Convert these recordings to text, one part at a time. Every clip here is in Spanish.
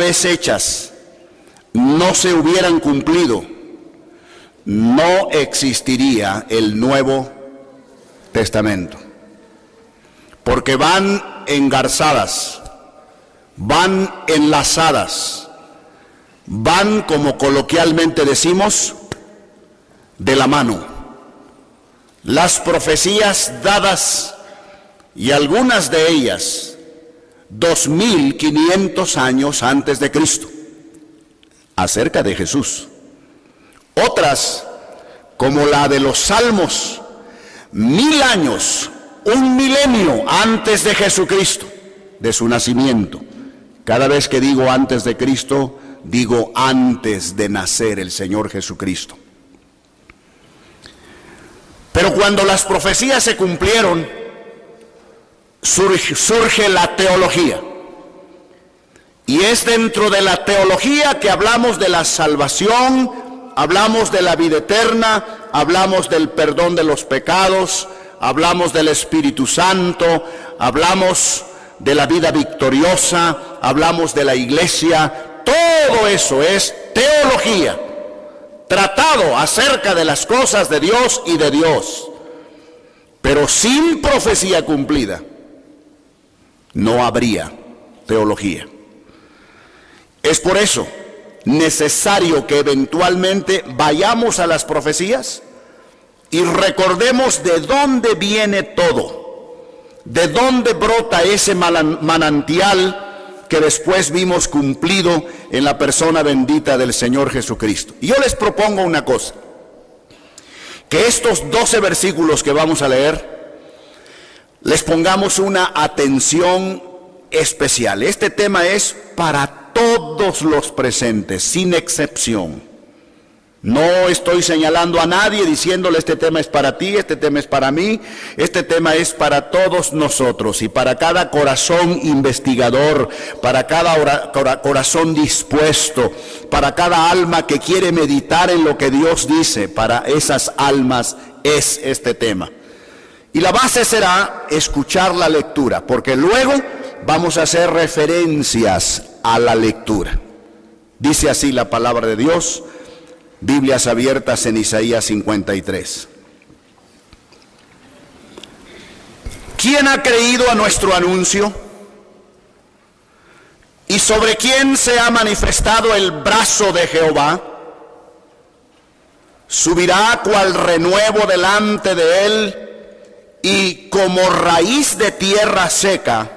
vez hechas no se hubieran cumplido, no existiría el Nuevo Testamento. Porque van engarzadas, van enlazadas, van, como coloquialmente decimos, de la mano. Las profecías dadas, y algunas de ellas 2500 años antes de Cristo, acerca de Jesús. Otras, como la de los Salmos, 1000 años, un milenio antes de Jesucristo, de su nacimiento. Cada vez que digo antes de Cristo, digo antes de nacer el Señor Jesucristo. Pero cuando las profecías se cumplieron, surge la teología. Y es dentro de la teología que hablamos de la salvación, hablamos de la vida eterna, hablamos del perdón de los pecados, hablamos del Espíritu Santo, hablamos de la vida victoriosa, hablamos de la iglesia. Todo eso es teología, tratado acerca de las cosas de Dios y de Dios. Pero sin profecía cumplida no habría teología. Es por eso necesario que eventualmente vayamos a las profecías y recordemos de dónde viene todo, de dónde brota ese manantial que después vimos cumplido en la persona bendita del Señor Jesucristo. Y yo les propongo una cosa, que estos 12 versículos que vamos a leer, les pongamos una atención especial. Este tema es para todos los presentes, sin excepción. No estoy señalando a nadie diciéndole este tema es para ti, este tema es para mí, este tema es para todos nosotros y para cada corazón investigador, para cada corazón dispuesto, para cada alma que quiere meditar en lo que Dios dice. Para esas almas es este tema. Y la base será escuchar la lectura, porque luego vamos a hacer referencias a la lectura. Dice así la palabra de Dios, Biblias abiertas en Isaías 53. ¿Quién ha creído a nuestro anuncio? ¿Y sobre quién se ha manifestado el brazo de Jehová? Subirá cual renuevo delante de él, y como raíz de tierra seca,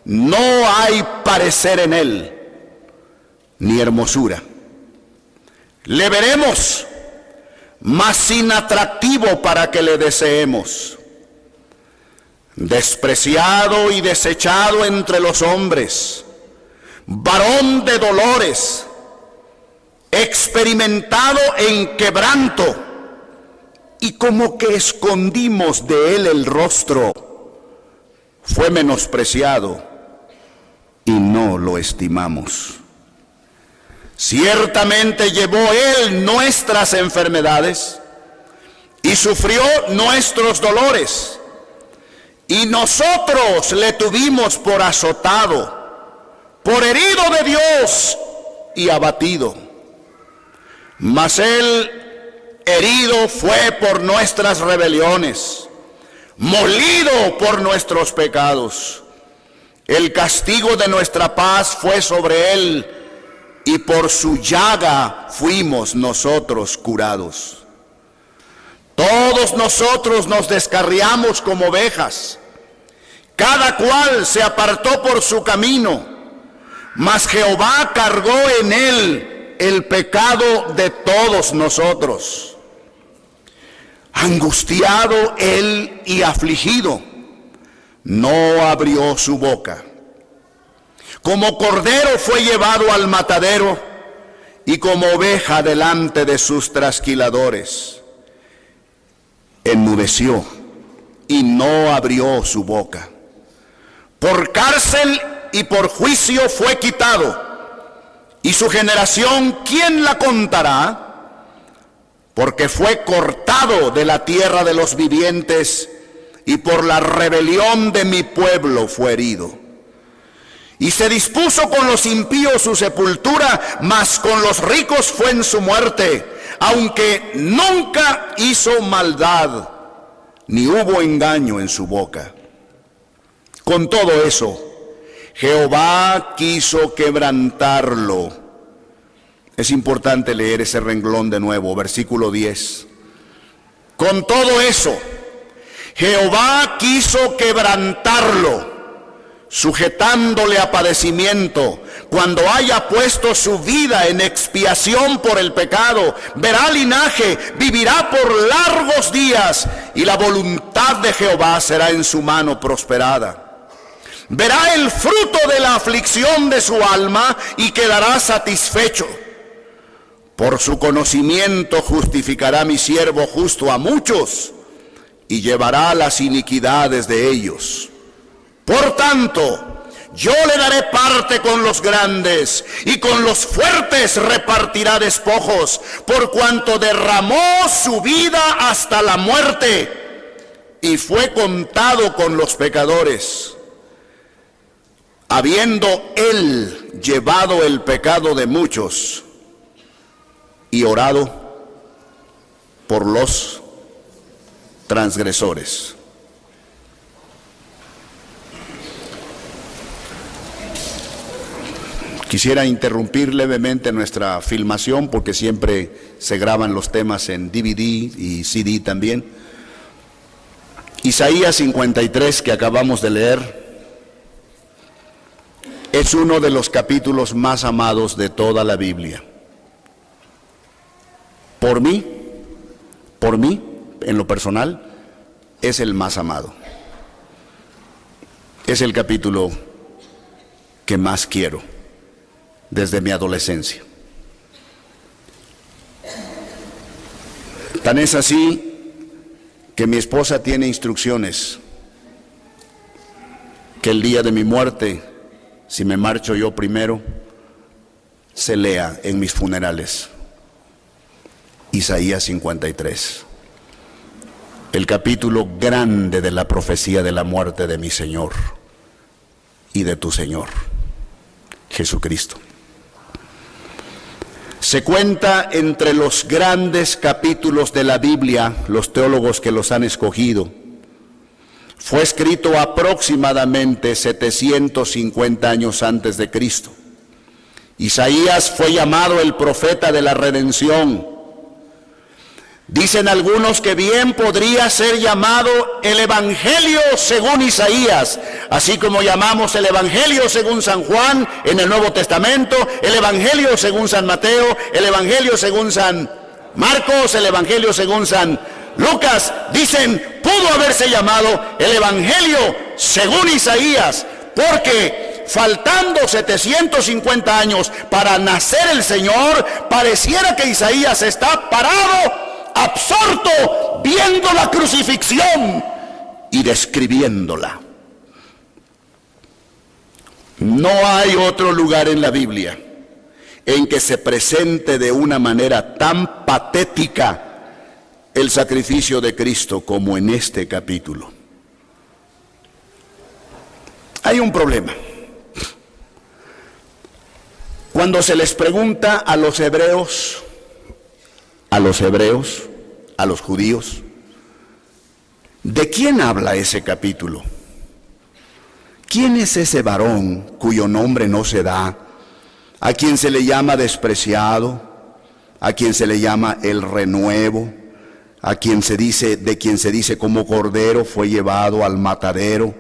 no hay parecer en él, ni hermosura. Le veremos, mas sin atractivo para que le deseemos. Despreciado y desechado entre los hombres, varón de dolores, experimentado en quebranto, y como que escondimos de él el rostro. Fue menospreciado y no lo estimamos. Ciertamente llevó él nuestras enfermedades y sufrió nuestros dolores, y nosotros le tuvimos por azotado, por herido de Dios y abatido. Mas él herido fue por nuestras rebeliones, molido por nuestros pecados. El castigo de nuestra paz fue sobre él, y por su llaga fuimos nosotros curados. Todos nosotros nos descarriamos como ovejas, cada cual se apartó por su camino, mas Jehová cargó en él el pecado de todos nosotros. Angustiado él y afligido, no abrió su boca. Como cordero fue llevado al matadero, y como oveja delante de sus trasquiladores. Enmudeció y no abrió su boca. Por cárcel y por juicio fue quitado, y su generación, ¿quién la contará? Porque fue cortado de la tierra de los vivientes, y por la rebelión de mi pueblo fue herido. Y se dispuso con los impíos su sepultura, mas con los ricos fue en su muerte, aunque nunca hizo maldad, ni hubo engaño en su boca. Con todo eso, Jehová quiso quebrantarlo. Es importante leer ese renglón de nuevo, versículo 10. Con todo eso, Jehová quiso quebrantarlo, sujetándole a padecimiento. Cuando haya puesto su vida en expiación por el pecado, verá linaje, vivirá por largos días, y la voluntad de Jehová será en su mano prosperada. Verá el fruto de la aflicción de su alma y quedará satisfecho. Por su conocimiento justificará mi siervo justo a muchos, y llevará las iniquidades de ellos. Por tanto, yo le daré parte con los grandes, y con los fuertes repartirá despojos, por cuanto derramó su vida hasta la muerte, y fue contado con los pecadores. Habiendo él llevado el pecado de muchos, y orado por los transgresores. Quisiera interrumpir levemente nuestra filmación porque siempre se graban los temas en DVD y CD también. Isaías 53 que acabamos de leer es uno de los capítulos más amados de toda la Biblia. Por mí, en lo personal, es el más amado. Es el capítulo que más quiero desde mi adolescencia. Tan es así que mi esposa tiene instrucciones que el día de mi muerte, si me marcho yo primero, se lea en mis funerales Isaías 53, el capítulo grande de la profecía de la muerte de mi Señor y de tu Señor, Jesucristo. Se cuenta entre los grandes capítulos de la Biblia, los teólogos que los han escogido. Fue escrito aproximadamente 750 años antes de Cristo. Isaías fue llamado el profeta de la redención. Dicen algunos que bien podría ser llamado el Evangelio según Isaías, así como llamamos el Evangelio según San Juan en el Nuevo Testamento, el Evangelio según San Mateo, el Evangelio según San Marcos, el Evangelio según San Lucas. Dicen, pudo haberse llamado el Evangelio según Isaías, porque faltando 750 años para nacer el Señor, pareciera que Isaías está parado, absorto, viendo la crucifixión y describiéndola. No hay otro lugar en la Biblia en que se presente de una manera tan patética el sacrificio de Cristo como en este capítulo. Hay un problema. Cuando se les pregunta a los hebreos, a los judíos, ¿de quién habla ese capítulo? ¿Quién es ese varón cuyo nombre no se da, a quien se le llama despreciado, a quien se le llama el renuevo, a quien se dice, de quien se dice como cordero fue llevado al matadero,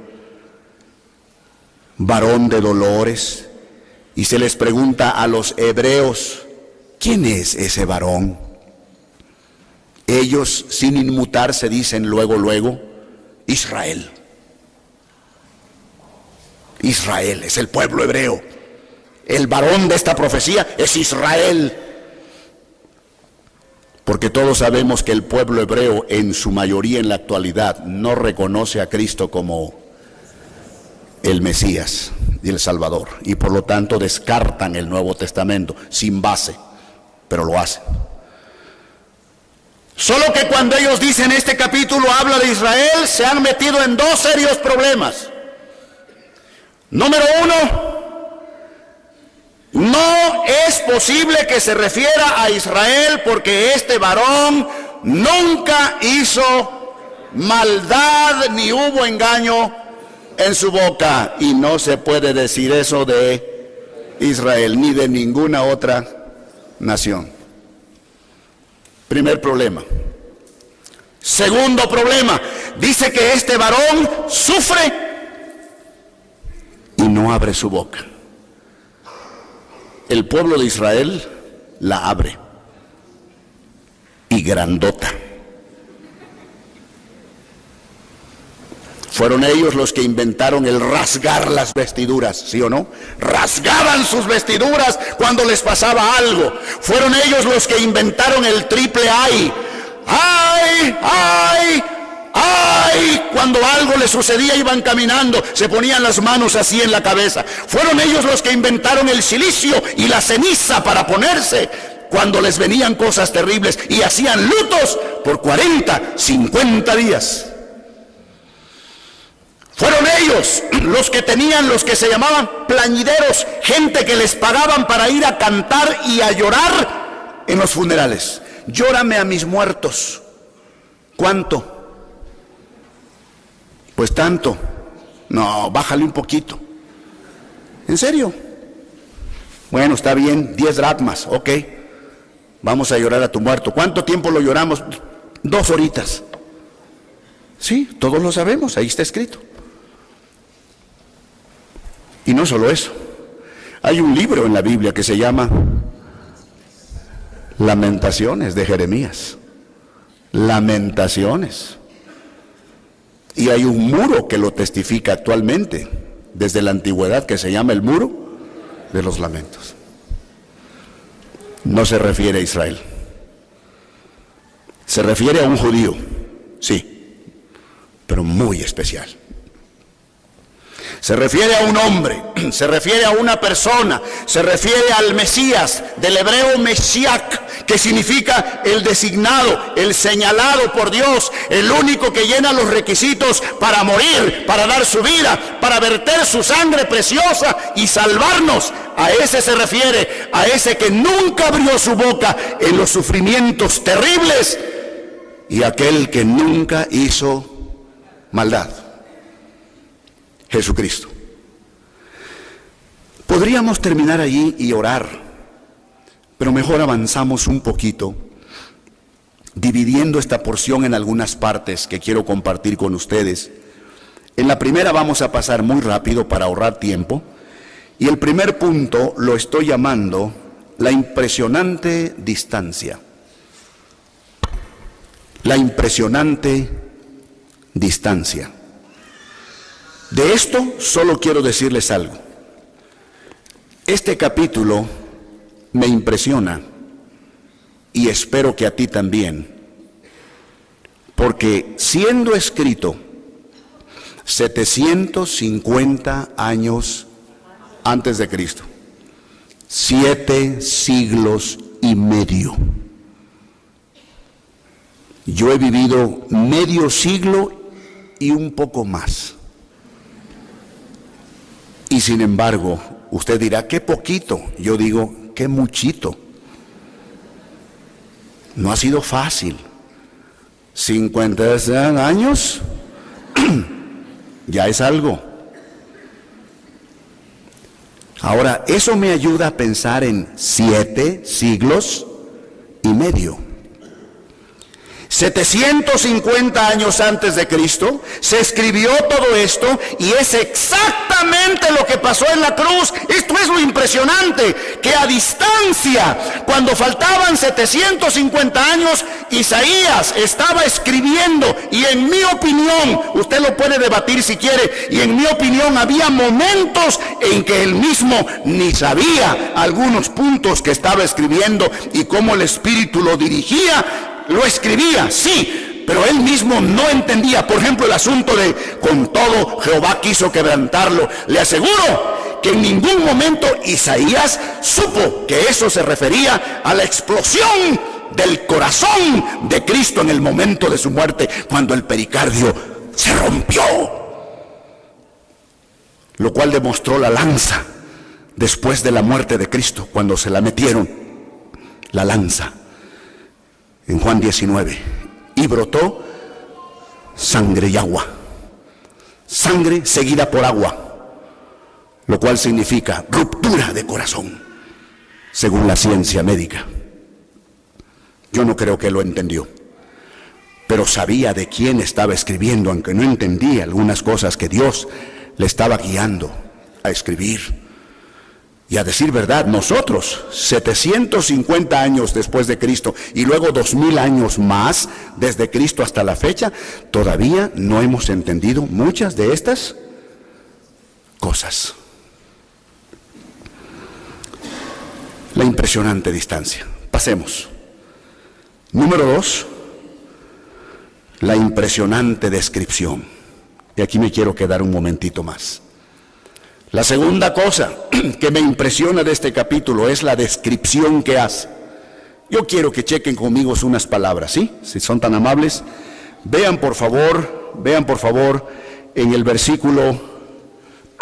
varón de dolores? Y se les pregunta a los hebreos, ¿quién es ese varón? Ellos, sin inmutarse, dicen luego, Israel. Israel es el pueblo hebreo. El varón de esta profecía es Israel. Porque todos sabemos que el pueblo hebreo, en su mayoría en la actualidad, no reconoce a Cristo como el Mesías y el Salvador. Y por lo tanto descartan el Nuevo Testamento, sin base, pero lo hacen. Solo que cuando ellos dicen este capítulo habla de Israel, se han metido en dos serios problemas. Número uno, posible que se refiera a Israel porque este varón nunca hizo maldad ni hubo engaño en su boca. Y no se puede decir eso de Israel ni de ninguna otra nación. Primer problema. Segundo problema, dice que este varón sufre y no abre su boca. El pueblo de Israel la abre, y grandota. Fueron ellos los que inventaron el rasgar las vestiduras, ¿sí o no? Rasgaban sus vestiduras cuando les pasaba algo. Fueron ellos los que inventaron el triple ay. ¡Ay! ¡Ay! ¡Ay! Cuando algo les sucedía iban caminando, se ponían las manos así en la cabeza. Fueron ellos los que inventaron el silicio y la ceniza para ponerse cuando les venían cosas terribles, y hacían lutos por 40, 50 días. Fueron ellos los que tenían, los que se llamaban plañideros, gente que les pagaban para ir a cantar y a llorar en los funerales. Llórame a mis muertos. ¿Cuánto? Pues tanto. No, bájale un poquito. ¿En serio? Bueno, está bien, 10 dracmas, ok. Vamos a llorar a tu muerto. ¿Cuánto tiempo lo lloramos? 2 horitas. Sí, todos lo sabemos, ahí está escrito. Y no solo eso. Hay un libro en la Biblia que se llama Lamentaciones de Jeremías. Lamentaciones. Y hay un muro que lo testifica actualmente, desde la antigüedad, que se llama el Muro de los Lamentos. No se refiere a Israel. Se refiere a un judío, sí, pero muy especial. Se refiere a un hombre, se refiere a una persona, se refiere al Mesías, del hebreo Meshiach, que significa el designado, el señalado por Dios, el único que llena los requisitos para morir, para dar su vida, para verter su sangre preciosa y salvarnos. A ese se refiere, a ese que nunca abrió su boca en los sufrimientos terribles, y aquel que nunca hizo maldad. Jesucristo. Podríamos terminar allí y orar, pero mejor avanzamos un poquito, dividiendo esta porción en algunas partes que quiero compartir con ustedes. En la primera vamos a pasar muy rápido para ahorrar tiempo, y el primer punto lo estoy llamando la impresionante distancia. La impresionante distancia. De esto solo quiero decirles algo. Este capítulo me impresiona, y espero que a ti también, porque siendo escrito 750 años antes de Cristo, 7 siglos y medio. Yo he vivido medio siglo y un poco más. Y sin embargo, usted dirá, qué poquito. Yo digo, qué muchito. No ha sido fácil. 50 años ya es algo. Ahora, eso me ayuda a pensar en 7 siglos y medio. 750 años antes de Cristo se escribió todo esto, y es exactamente lo que pasó en la cruz. Esto es lo impresionante, que a distancia, cuando faltaban 750 años, Isaías estaba escribiendo, y en mi opinión, usted lo puede debatir si quiere, y en mi opinión había momentos en que él mismo ni sabía algunos puntos que estaba escribiendo y cómo el Espíritu lo dirigía. Lo escribía, sí, pero él mismo no entendía. Por ejemplo, el asunto de con todo Jehová quiso quebrantarlo. Le aseguro que en ningún momento Isaías supo que eso se refería a la explosión del corazón de Cristo en el momento de su muerte, cuando el pericardio se rompió, lo cual demostró la lanza después de la muerte de Cristo, cuando se la metieron, la lanza, en Juan 19, y brotó sangre y agua, sangre seguida por agua, lo cual significa ruptura de corazón, según la ciencia médica. Yo no creo que lo entendió, pero sabía de quién estaba escribiendo, aunque no entendía algunas cosas que Dios le estaba guiando a escribir. Y a decir verdad, nosotros, 750 años después de Cristo y luego 2000 años más desde Cristo hasta la fecha, todavía no hemos entendido muchas de estas cosas. La impresionante distancia. Pasemos. Número 2, la impresionante descripción. Y aquí me quiero quedar un momentito más. La segunda cosa que me impresiona de este capítulo es la descripción que hace. Yo quiero que chequen conmigo unas palabras, ¿sí? Si son tan amables. Vean por favor en el versículo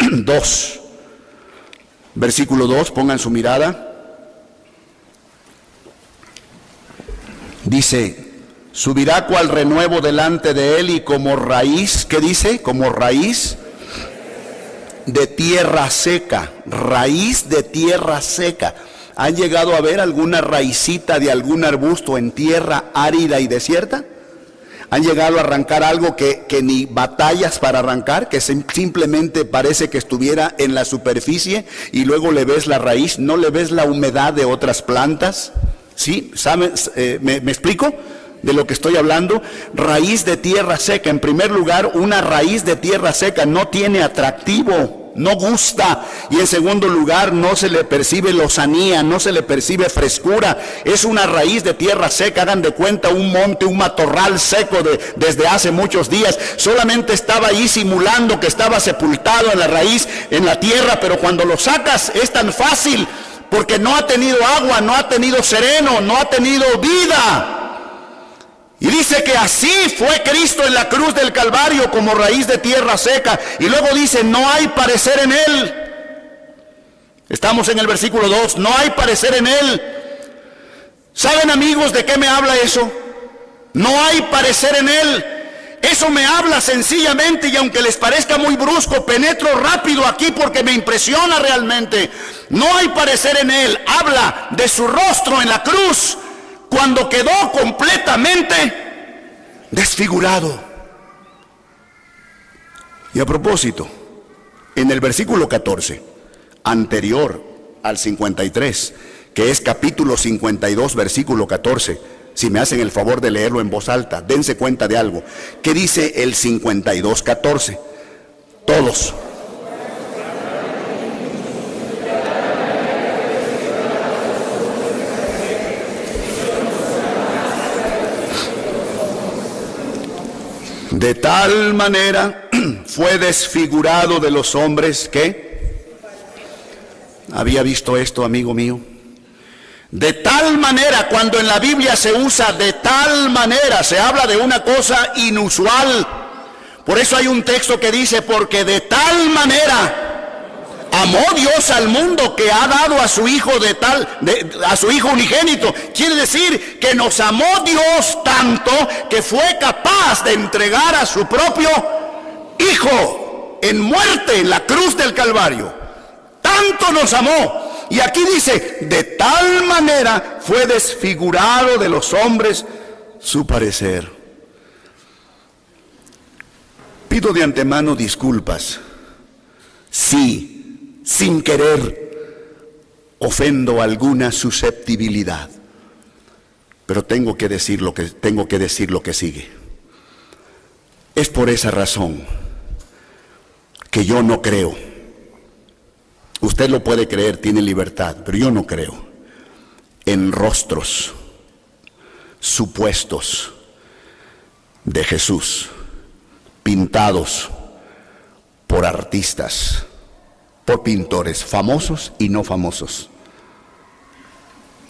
2. Versículo 2, pongan su mirada. Dice, subirá cual renuevo delante de él y como raíz, ¿qué dice? Como raíz de tierra seca, raíz de tierra seca. ¿Han llegado a ver alguna raicita de algún arbusto en tierra árida y desierta? ¿Han llegado a arrancar algo que ni batallas para arrancar, que simplemente parece que estuviera en la superficie y luego le ves la raíz, no le ves la humedad de otras plantas? ¿Sí? ¿Saben? ¿Me explico de lo que estoy hablando? Raíz de tierra seca. En primer lugar, una raíz de tierra seca no tiene atractivo, no gusta. Y en segundo lugar, no se le percibe lozanía, no se le percibe frescura. Es una raíz de tierra seca. Hagan de cuenta un monte, un matorral seco desde hace muchos días. Solamente estaba ahí simulando que estaba sepultado en la raíz, en la tierra, pero cuando lo sacas es tan fácil, porque no ha tenido agua, no ha tenido sereno, no ha tenido vida. Y dice que así fue Cristo en la cruz del Calvario, como raíz de tierra seca. Y luego dice, no hay parecer en él. Estamos en el versículo 2, no hay parecer en él. ¿Saben, amigos, de qué me habla eso? No hay parecer en él. Eso me habla sencillamente, y aunque les parezca muy brusco, penetro rápido aquí porque me impresiona realmente. No hay parecer en él. Habla de su rostro en la cruz, cuando quedó completamente desfigurado. Y a propósito, en el versículo 14, anterior al 53, que es capítulo 52, versículo 14, si me hacen el favor de leerlo en voz alta, dense cuenta de algo. ¿Qué dice el 52:14? Todos. De tal manera fue desfigurado de los hombres que... ¿Había visto esto, amigo mío? De tal manera, cuando en la Biblia se usa de tal manera, se habla de una cosa inusual. Por eso hay un texto que dice, porque de tal manera amó Dios al mundo que ha dado a su Hijo a su Hijo unigénito. Quiere decir que nos amó Dios tanto que fue capaz de entregar a su propio Hijo en muerte en la cruz del Calvario. Tanto nos amó. Y aquí dice, de tal manera fue desfigurado de los hombres su parecer. Pido de antemano disculpas si, sin querer, ofendo alguna susceptibilidad. Pero tengo que decir lo que sigue. Es por esa razón que yo no creo. Usted lo puede creer, tiene libertad, pero yo no creo en rostros supuestos de Jesús, pintados por artistas, por pintores famosos y no famosos.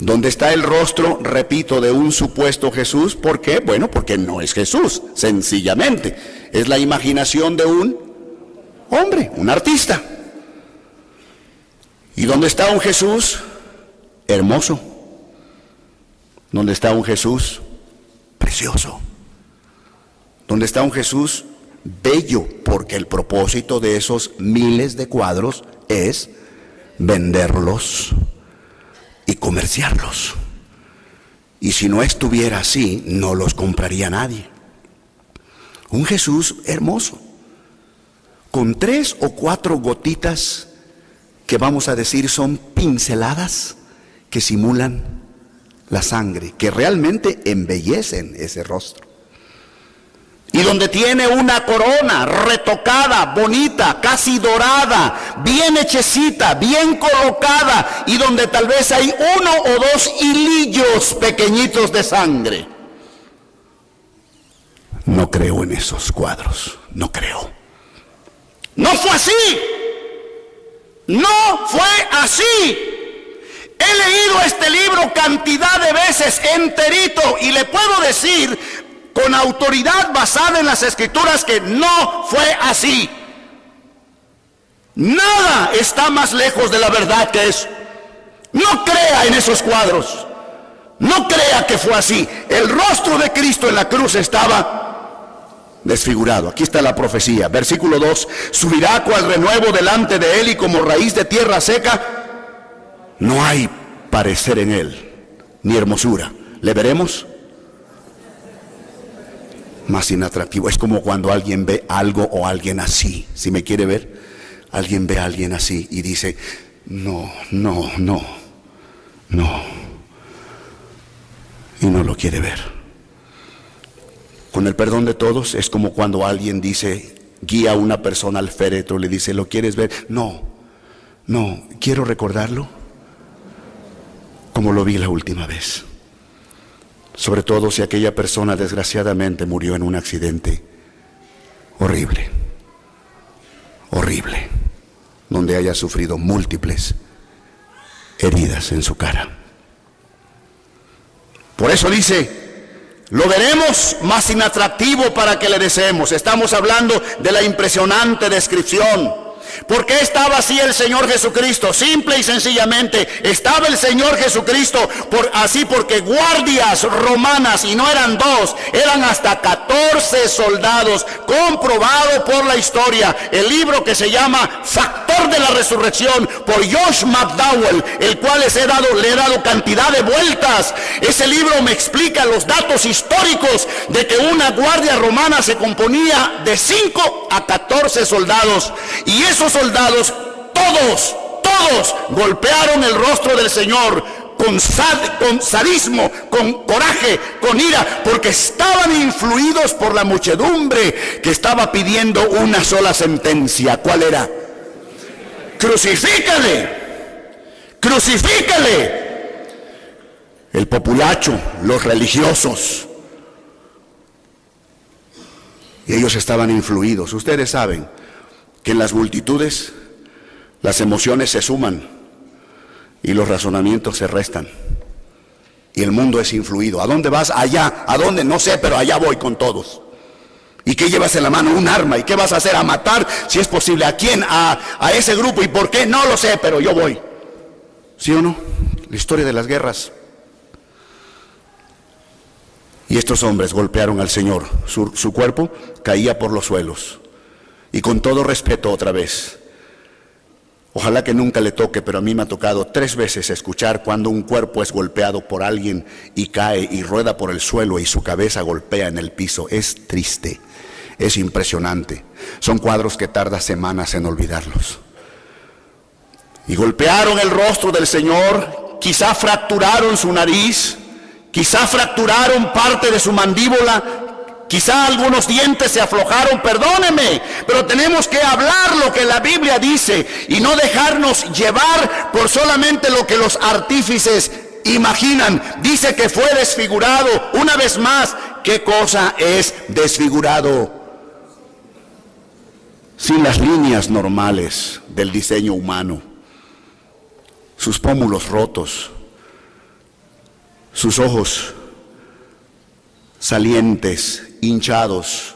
¿Dónde está el rostro, repito, de un supuesto Jesús? ¿Por qué? Bueno, porque no es Jesús, sencillamente. Es la imaginación de un hombre, un artista. ¿Y dónde está un Jesús hermoso? ¿Dónde está un Jesús precioso? ¿Dónde está un Jesús bello? Porque el propósito de esos miles de cuadros es venderlos y comerciarlos. Y si no estuviera así, no los compraría nadie. Un Jesús hermoso, con 3 o 4 gotitas que vamos a decir son pinceladas que simulan la sangre, que realmente embellecen ese rostro. Y donde tiene una corona retocada, bonita, casi dorada, bien hechecita, bien colocada, y donde tal vez hay 1 o 2 hilillos pequeñitos de sangre. No creo en esos cuadros, no creo. No fue así. No fue así. He leído este libro cantidad de veces enterito y le puedo decir con autoridad basada en las Escrituras que no fue así. Nada está más lejos de la verdad que eso. No crea en esos cuadros. No crea que fue así. El rostro de Cristo en la cruz estaba desfigurado. Aquí está la profecía, versículo 2: subirá cual renuevo delante de él, y como raíz de tierra seca no hay parecer en él, ni hermosura. ¿Le veremos? Más inatractivo. Es como cuando alguien ve algo o alguien así. Si me quiere ver, alguien ve a alguien así y dice: no. Y no lo quiere ver. Con el perdón de todos, es como cuando alguien guía a una persona al féretro, le dice: ¿lo quieres ver? No, quiero recordarlo como lo vi la última vez. Sobre todo si aquella persona desgraciadamente murió en un accidente horrible, donde haya sufrido múltiples heridas en su cara. Por eso dice: lo veremos más inatractivo para que le deseemos. Estamos hablando de la impresionante descripción. ¿Por qué estaba así el Señor Jesucristo? Simple y sencillamente, estaba el Señor Jesucristo así porque guardias romanas, y no eran 2, eran hasta 14 soldados, comprobado por la historia. El libro que se llama Factor de la Resurrección, por Josh McDowell, el cual le he dado cantidad de vueltas. Ese libro me explica los datos históricos de que una guardia romana se componía de 5 a 14 soldados, y esos soldados, todos golpearon el rostro del Señor con sadismo, con coraje, con ira, porque estaban influidos por la muchedumbre que estaba pidiendo una sola sentencia. ¿Cuál era? ¡Crucifícale! El populacho, los religiosos, y ellos estaban influidos. Ustedes saben que en las multitudes las emociones se suman y los razonamientos se restan, y el mundo es influido. ¿A dónde vas? Allá. ¿A dónde? No sé, pero allá voy con todos. ¿Y qué llevas en la mano? Un arma. ¿Y qué vas a hacer? A matar, si es posible. ¿A quién? A ese grupo. ¿Y por qué? No lo sé, pero yo voy. ¿Sí o no? La historia de las guerras. Y estos hombres golpearon al Señor. Su cuerpo caía por los suelos. Y con todo respeto, otra vez, ojalá que nunca le toque, pero a mí me ha tocado 3 veces escuchar cuando un cuerpo es golpeado por alguien y cae y rueda por el suelo y su cabeza golpea en el piso. Es triste, es impresionante. Son cuadros que tarda semanas en olvidarlos. Y golpearon el rostro del Señor, quizá fracturaron su nariz, quizá fracturaron parte de su mandíbula, quizá algunos dientes se aflojaron, perdóneme, pero tenemos que hablar lo que la Biblia dice y no dejarnos llevar por solamente lo que los artífices imaginan. Dice que fue desfigurado. Una vez más, ¿qué cosa es desfigurado? Sin las líneas normales del diseño humano. Sus pómulos rotos, sus ojos salientes, hinchados,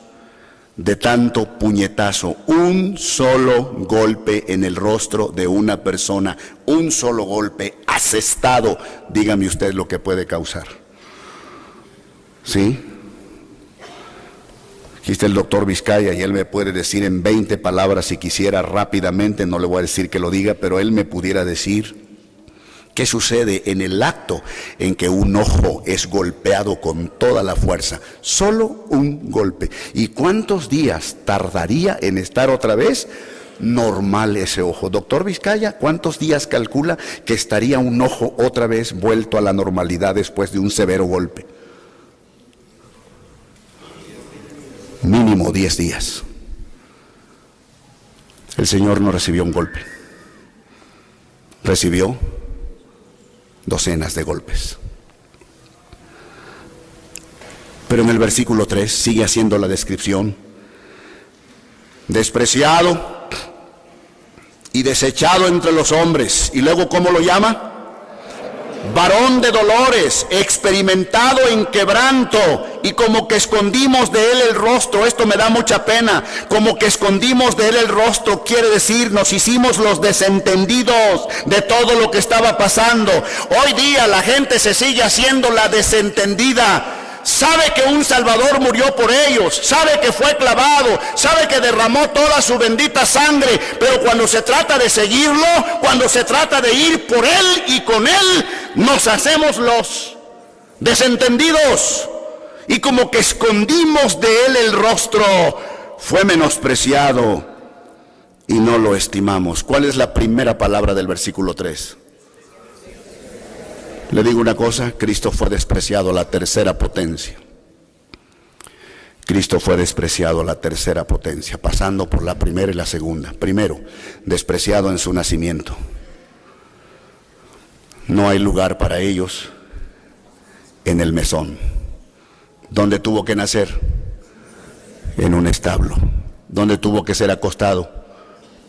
de tanto puñetazo, un solo golpe en el rostro de una persona, un solo golpe asestado, dígame usted lo que puede causar. ¿Sí? Aquí está el doctor Vizcaya y él me puede decir en 20 palabras si quisiera rápidamente, no le voy a decir que lo diga, pero él me pudiera decir qué sucede en el acto en que un ojo es golpeado con toda la fuerza, solo un golpe. ¿Y cuántos días tardaría en estar otra vez normal ese ojo? Doctor Vizcaya, ¿cuántos días calcula que estaría un ojo otra vez vuelto a la normalidad después de un severo golpe? Mínimo 10 días. El Señor no recibió un golpe, recibió docenas de golpes. Pero en el versículo 3 sigue haciendo la descripción: despreciado y desechado entre los hombres. Y luego, ¿cómo lo llama? Varón de dolores, experimentado en quebranto, y como que escondimos de él el rostro. Esto me da mucha pena. Como que escondimos de él el rostro quiere decir, nos hicimos los desentendidos de todo lo que estaba pasando. Hoy día la gente se sigue haciendo la desentendida. Sabe que un Salvador murió por ellos, sabe que fue clavado, sabe que derramó toda su bendita sangre, pero cuando se trata de seguirlo, cuando se trata de ir por él y con él, nos hacemos los desentendidos y como que escondimos de él el rostro. Fue menospreciado y no lo estimamos. ¿Cuál es la primera palabra del versículo 3? Le digo una cosa, Cristo fue despreciado, la tercera potencia. Cristo fue despreciado, la tercera potencia, pasando por la primera y la segunda. Primero, despreciado en su nacimiento. No hay lugar para ellos en el mesón. ¿Dónde tuvo que nacer? En un establo. ¿Dónde tuvo que ser acostado?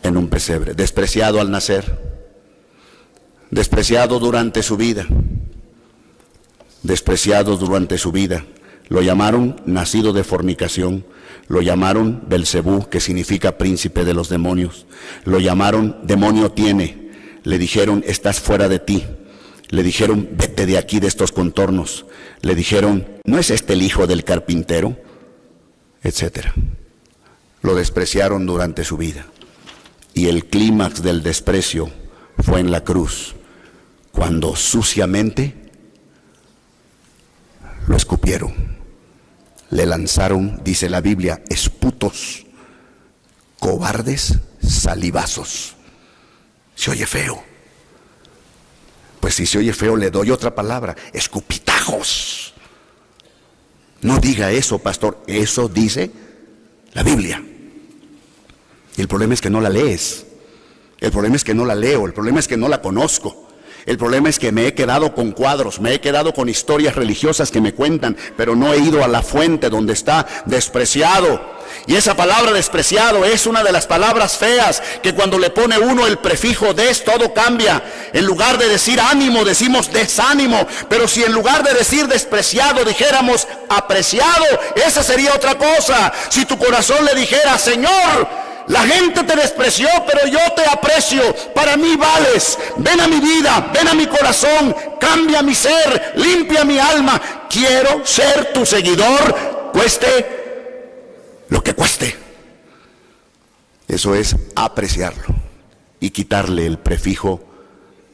En un pesebre. Despreciado al nacer. Despreciado durante su vida. Despreciado durante su vida. Lo llamaron nacido de fornicación. Lo llamaron Belcebú, que significa príncipe de los demonios. Lo llamaron demonio tiene. Le dijeron, estás fuera de ti. Le dijeron, vete de aquí, de estos contornos. Le dijeron, ¿no es este el hijo del carpintero? Etcétera. Lo despreciaron durante su vida. Y el clímax del desprecio fue en la cruz, cuando suciamente lo escupieron, le lanzaron, dice la Biblia, esputos, cobardes, salivazos. Se oye feo. Pues si se oye feo, le doy otra palabra: escupitajos. No diga eso, pastor, eso dice la Biblia. Y el problema es que no la lees. El problema es que no la leo, el problema es que no la conozco. El problema es que me he quedado con cuadros, me he quedado con historias religiosas que me cuentan, pero no he ido a la fuente donde está despreciado. Y esa palabra despreciado es una de las palabras feas, que cuando le pone uno el prefijo des, todo cambia. En lugar de decir ánimo, decimos desánimo. Pero si en lugar de decir despreciado dijéramos apreciado, esa sería otra cosa. Si tu corazón le dijera, Señor, la gente te despreció, pero yo te aprecio, para mí vales, ven a mi vida, ven a mi corazón, cambia mi ser, limpia mi alma, quiero ser tu seguidor, cueste lo que cueste. Eso es apreciarlo y quitarle el prefijo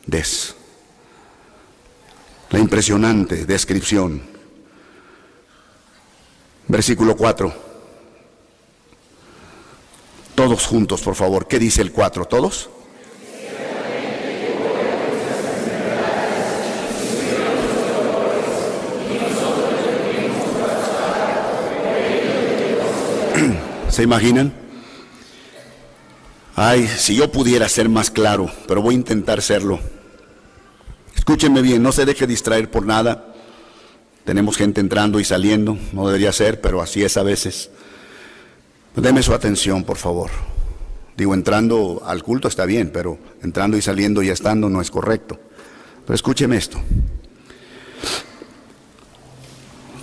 des. La impresionante descripción. Versículo 4. Todos juntos, por favor. ¿Qué dice el 4? ¿Todos? ¿Se imaginan? Ay, si yo pudiera ser más claro, pero voy a intentar serlo. Escúchenme bien, no se deje distraer por nada. Tenemos gente entrando y saliendo, no debería ser, pero así es a veces. Deme su atención, por favor. Digo, entrando al culto está bien, pero entrando y saliendo y estando no es correcto. Pero escúcheme esto.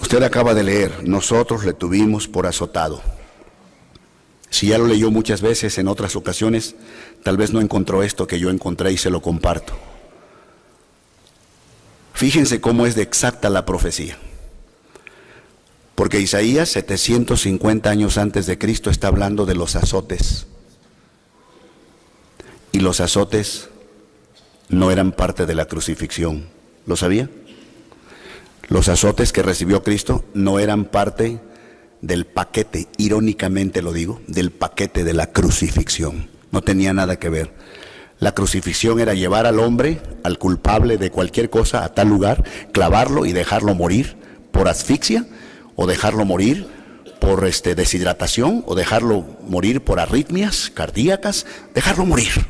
Usted acaba de leer, nosotros le tuvimos por azotado. Si ya lo leyó muchas veces en otras ocasiones, tal vez no encontró esto que yo encontré y se lo comparto. Fíjense cómo es de exacta la profecía. Porque Isaías, 750 años antes de Cristo, está hablando de los azotes. Y los azotes no eran parte de la crucifixión. ¿Lo sabía? Los azotes que recibió Cristo no eran parte del paquete, irónicamente lo digo, del paquete de la crucifixión. No tenía nada que ver. La crucifixión era llevar al hombre, al culpable de cualquier cosa, a tal lugar, clavarlo y dejarlo morir por asfixia, o dejarlo morir por deshidratación, o dejarlo morir por arritmias cardíacas, dejarlo morir.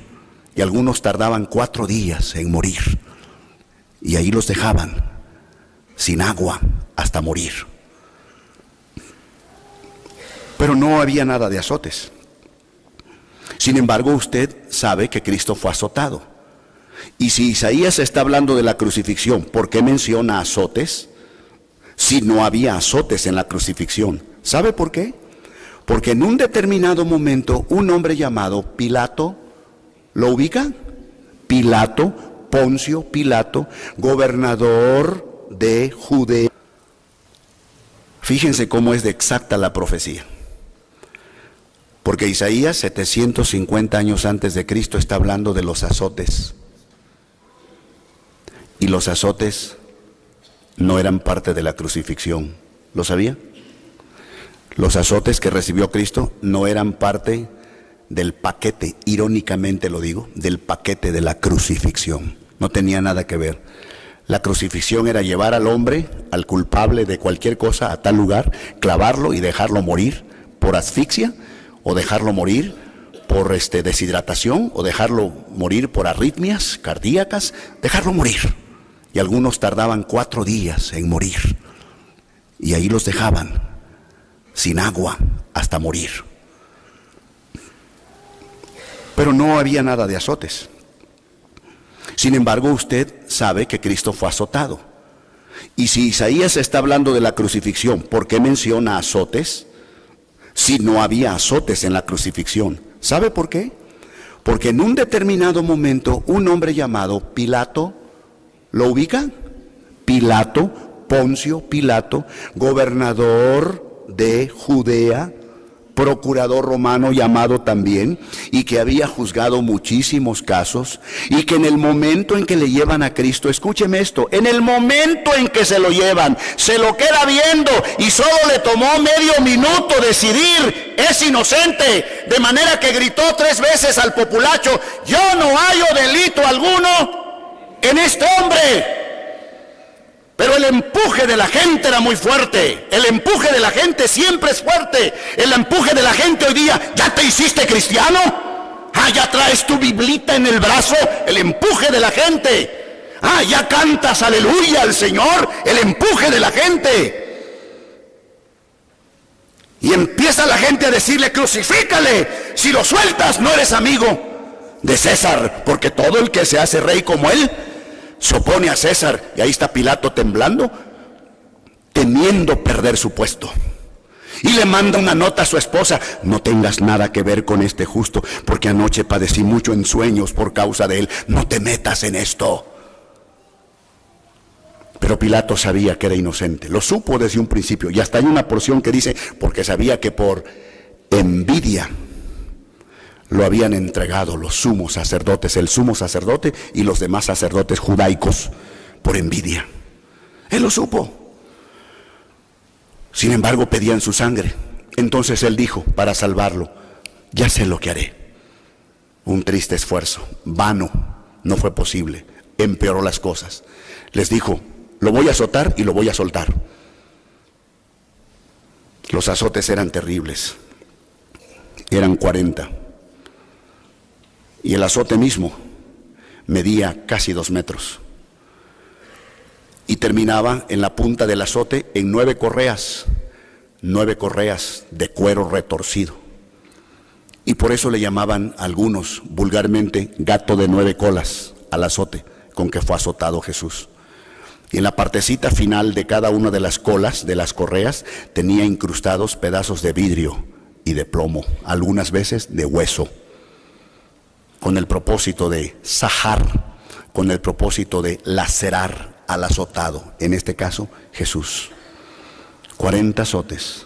Y algunos tardaban 4 días en morir. Y ahí los dejaban, sin agua, hasta morir. Pero no había nada de azotes. Sin embargo, usted sabe que Cristo fue azotado. Y si Isaías está hablando de la crucifixión, ¿por qué menciona azotes? Si no había azotes en la crucifixión. ¿Sabe por qué? Porque en un determinado momento, un hombre llamado Pilato, ¿lo ubica? Pilato, Poncio Pilato, gobernador de Judea. Fíjense cómo es de exacta la profecía. Porque Isaías, 750 años antes de Cristo, está hablando de los azotes. Y los azotes no eran parte de la crucifixión. ¿Lo sabía? Los azotes que recibió Cristo no eran parte del paquete, irónicamente lo digo, del paquete de la crucifixión. No tenía nada que ver. La crucifixión era llevar al hombre, al culpable de cualquier cosa, a tal lugar, clavarlo y dejarlo morir por asfixia, o dejarlo morir por deshidratación, o dejarlo morir por arritmias cardíacas, dejarlo morir. Y algunos tardaban 4 días en morir. Y ahí los dejaban, sin agua, hasta morir. Pero no había nada de azotes. Sin embargo, usted sabe que Cristo fue azotado. Y si Isaías está hablando de la crucifixión, ¿por qué menciona azotes? Si no había azotes en la crucifixión. ¿Sabe por qué? Porque en un determinado momento, un hombre llamado Pilato, ¿lo ubica? Pilato, Poncio Pilato, gobernador de Judea, procurador romano llamado también, y que había juzgado muchísimos casos, y que en el momento en que le llevan a Cristo, escúcheme esto, en el momento en que se lo llevan, se lo queda viendo, y solo le tomó medio minuto decidir, es inocente, de manera que gritó 3 veces al populacho: yo no hallo delito alguno en este hombre. Pero el empuje de la gente era muy fuerte. El empuje de la gente siempre es fuerte. El empuje de la gente hoy día: ¿ya te hiciste cristiano? Ah, ya traes tu biblita en el brazo. El empuje de la gente. Ah, ya cantas aleluya al Señor. El empuje de la gente. Y empieza la gente a decirle: crucifícale. Si lo sueltas, no eres amigo de César, porque todo el que se hace rey como él se opone a César. Y ahí está Pilato temblando, temiendo perder su puesto. Y le manda una nota a su esposa: no tengas nada que ver con este justo, porque anoche padecí mucho en sueños por causa de él. No te metas en esto. Pero Pilato sabía que era inocente, lo supo desde un principio. Y hasta hay una porción que dice: porque sabía que por envidia lo habían entregado los sumos sacerdotes, el sumo sacerdote y los demás sacerdotes judaicos, por envidia. Él lo supo. Sin embargo, pedían su sangre. Entonces él dijo, para salvarlo: ya sé lo que haré. Un triste esfuerzo, vano, no fue posible, empeoró las cosas. Les dijo: lo voy a azotar y lo voy a soltar. Los azotes eran terribles, eran 40. Y el azote mismo medía casi 2 metros. Y terminaba en la punta del azote en 9 correas de cuero retorcido. Y por eso le llamaban algunos vulgarmente gato de 9 colas al azote con que fue azotado Jesús. Y en la partecita final de cada una de las colas de las correas tenía incrustados pedazos de vidrio y de plomo, algunas veces de hueso, con el propósito de sajar, con el propósito de lacerar al azotado, en este caso Jesús. 40 azotes.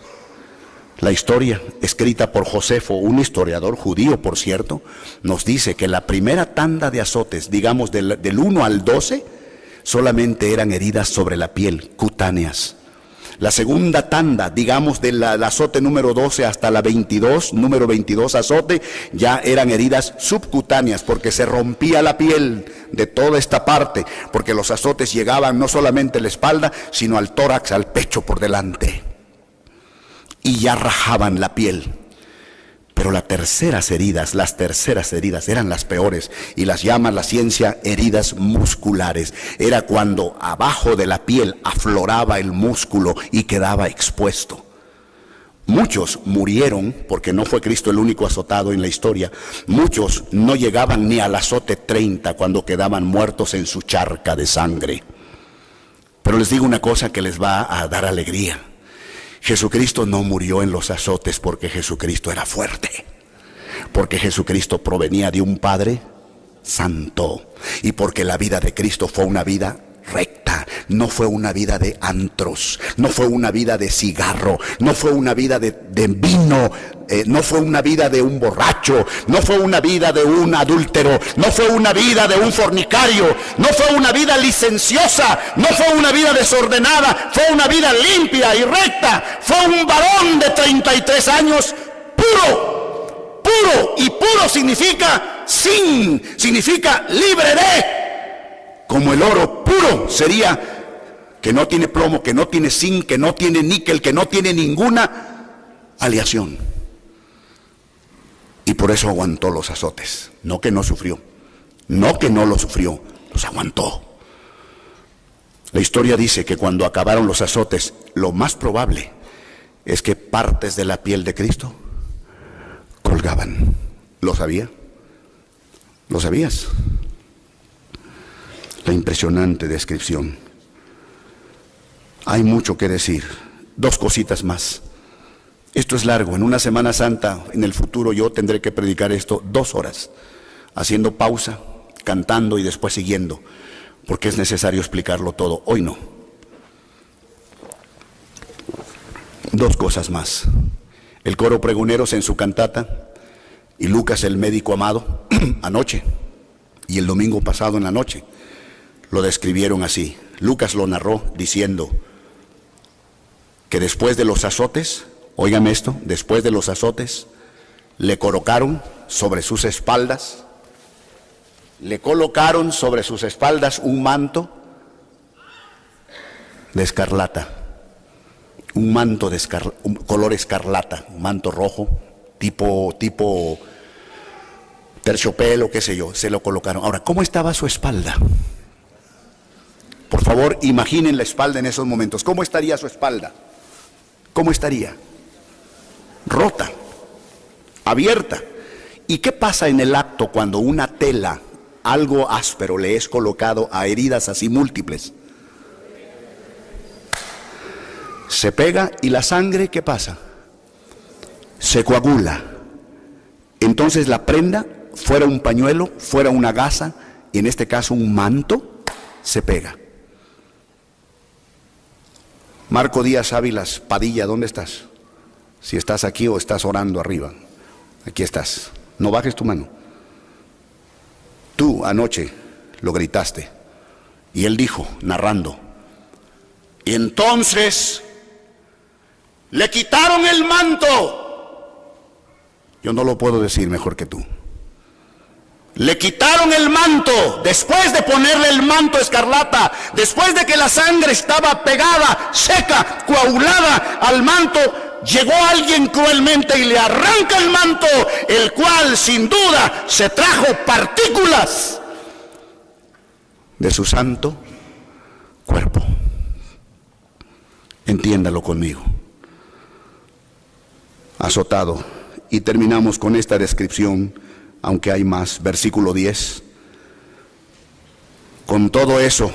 La historia escrita por Josefo, un historiador judío por cierto, nos dice que la primera tanda de azotes, digamos del 1 al 12, solamente eran heridas sobre la piel, cutáneas. La segunda tanda, digamos del azote número 12 hasta la 22, número 22 azote, ya eran heridas subcutáneas, porque se rompía la piel de toda esta parte, porque los azotes llegaban no solamente a la espalda, sino al tórax, al pecho por delante, y ya rajaban la piel. Pero las terceras heridas eran las peores, y las llama la ciencia heridas musculares. Era cuando abajo de la piel afloraba el músculo y quedaba expuesto. Muchos murieron, porque no fue Cristo el único azotado en la historia. Muchos no llegaban ni al azote 30 cuando quedaban muertos en su charca de sangre. Pero les digo una cosa que les va a dar alegría. Jesucristo no murió en los azotes porque Jesucristo era fuerte, porque Jesucristo provenía de un Padre santo, y porque la vida de Cristo fue una vida recta, no fue una vida de antros, no fue una vida de cigarro, no fue una vida de vino, no fue una vida de un borracho, no fue una vida de un adúltero, no fue una vida de un fornicario, no fue una vida licenciosa, no fue una vida desordenada, fue una vida limpia y recta. Fue un varón de 33 años puro, y puro significa significa libre de. Como el oro puro sería que no tiene plomo, que no tiene zinc, que no tiene níquel, que no tiene ninguna aleación. Y por eso aguantó los azotes. No que no sufrió, no que no lo sufrió, los aguantó. La historia dice que cuando acabaron los azotes, lo más probable es que partes de la piel de Cristo colgaban. ¿Lo sabía? ¿Lo sabías? La impresionante descripción. Hay mucho que decir. 2 cositas más. Esto es largo. En una Semana Santa, en el futuro, yo tendré que predicar esto 2 horas, haciendo pausa, cantando y después siguiendo, porque es necesario explicarlo todo. Hoy no. 2 cosas más. El coro Pregoneros en su cantata, y Lucas el médico amado, anoche, y el domingo pasado en la noche, lo describieron así. Lucas lo narró diciendo que después de los azotes, óigame esto, después de los azotes, le colocaron sobre sus espaldas un manto de escarlata, un manto de color escarlata, un manto rojo, tipo terciopelo, qué sé yo, se lo colocaron. Ahora, ¿cómo estaba su espalda? Por favor, imaginen la espalda en esos momentos. ¿Cómo estaría su espalda? ¿Cómo estaría? Rota, abierta. ¿Y qué pasa en el acto cuando una tela, algo áspero, le es colocado a heridas así múltiples? Se pega y la sangre, ¿qué pasa? Se coagula. Entonces la prenda, fuera un pañuelo, fuera una gasa, y en este caso un manto, se pega. Marco Díaz Ávilas Padilla, ¿dónde estás? Si estás aquí o estás orando arriba, aquí estás. No bajes tu mano. Tú anoche lo gritaste, y él dijo, narrando, y entonces le quitaron el manto. Yo no lo puedo decir mejor que tú. Le quitaron el manto, después de ponerle el manto escarlata, después de que la sangre estaba pegada, seca, coagulada al manto, llegó alguien cruelmente y le arranca el manto, el cual sin duda se trajo partículas de su santo cuerpo. Entiéndalo conmigo. Azotado. Y terminamos con esta descripción, aunque hay más. Versículo 10. Con todo eso,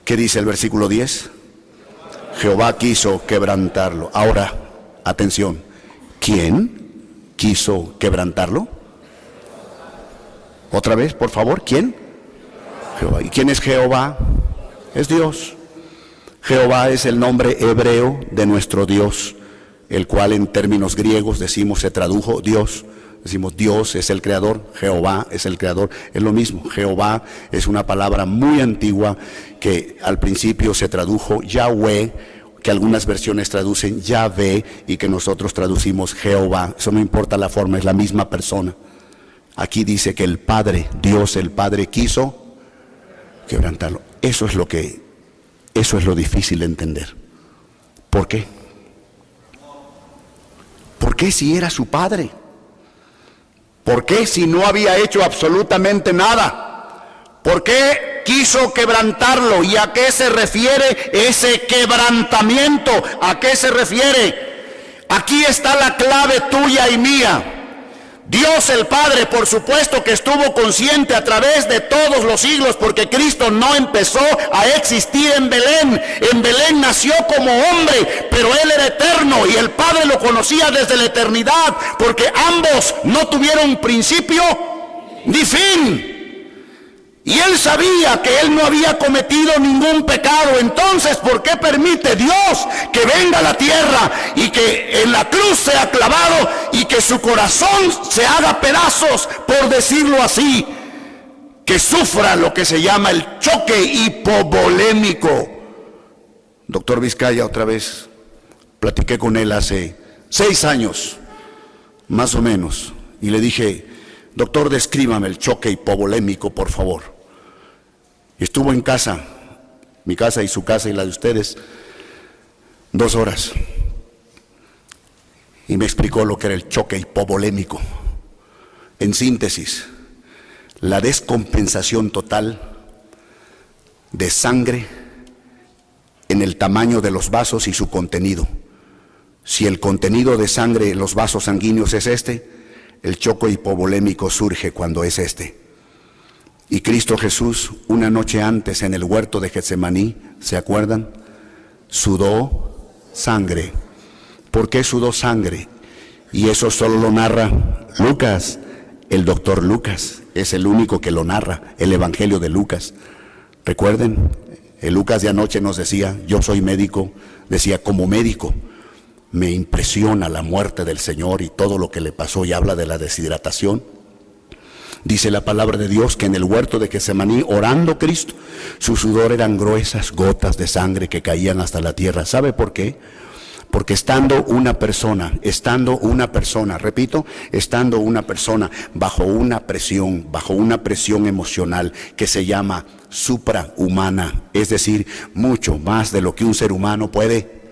¿qué dice el versículo 10? Jehová quiso quebrantarlo. Ahora, atención, ¿Quién quiso quebrantarlo? Otra vez, por favor, ¿quién? Jehová. ¿Y quién es Jehová? Es Dios. Jehová es el nombre hebreo de nuestro Dios, el cual en términos griegos decimos se tradujo Dios. Decimos Dios es el creador, Jehová es el creador, es lo mismo. Jehová es una palabra muy antigua que al principio se tradujo Yahweh, que algunas versiones traducen Yahvé y que nosotros traducimos Jehová. Eso no importa la forma, es la misma persona. Aquí dice que el Padre, Dios el Padre quiso quebrantarlo. Eso es lo difícil de entender. ¿Por qué? ¿Por qué si era su Padre? ¿Por qué si no había hecho absolutamente nada? ¿Por qué quiso quebrantarlo? ¿Y a qué se refiere ese quebrantamiento? ¿A qué se refiere? Aquí está la clave tuya y mía. Dios el Padre, por supuesto que estuvo consciente a través de todos los siglos, porque Cristo no empezó a existir en Belén. En Belén nació como hombre, pero Él era eterno y el Padre lo conocía desde la eternidad, porque ambos no tuvieron principio ni fin. Y Él sabía que Él no había cometido ningún pecado. Entonces, ¿por qué permite Dios que venga a la tierra y que en la cruz sea clavado y que su corazón se haga pedazos, por decirlo así? Que sufra lo que se llama el choque hipovolémico. Doctor Vizcaya, otra vez, platiqué con él hace 6 años, más o menos, y le dije: doctor, descríbame el choque hipovolémico, por favor. Estuvo en casa, mi casa y su casa y la de ustedes, 2 horas. Y me explicó lo que era el choque hipovolémico. En síntesis, la descompensación total de sangre en el tamaño de los vasos y su contenido. Si el contenido de sangre en los vasos sanguíneos es el choque hipovolémico surge cuando es Y Cristo Jesús, una noche antes en el huerto de Getsemaní, ¿se acuerdan? Sudó sangre. ¿Por qué sudó sangre? Y eso solo lo narra Lucas, el doctor Lucas, es el único que lo narra, el Evangelio de Lucas. Recuerden, el Lucas de anoche nos decía, yo soy médico, decía, como médico, me impresiona la muerte del Señor y todo lo que le pasó, y habla de la deshidratación. Dice la palabra de Dios que en el huerto de Getsemaní, orando Cristo, su sudor eran gruesas gotas de sangre que caían hasta la tierra. ¿Sabe por qué? Porque estando una persona, repito, estando una persona bajo una presión emocional que se llama suprahumana, es decir, mucho más de lo que un ser humano puede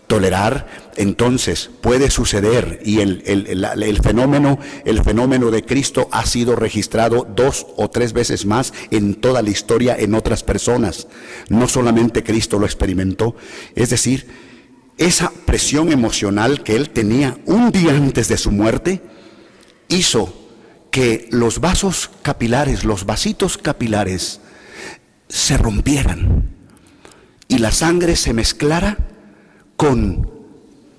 tolerar, entonces puede suceder, y el fenómeno de Cristo ha sido registrado 2 o 3 veces más en toda la historia en otras personas. No solamente Cristo lo experimentó, es decir, esa presión emocional que Él tenía un día antes de su muerte, hizo que los vasos capilares, los vasitos capilares, se rompieran y la sangre se mezclara con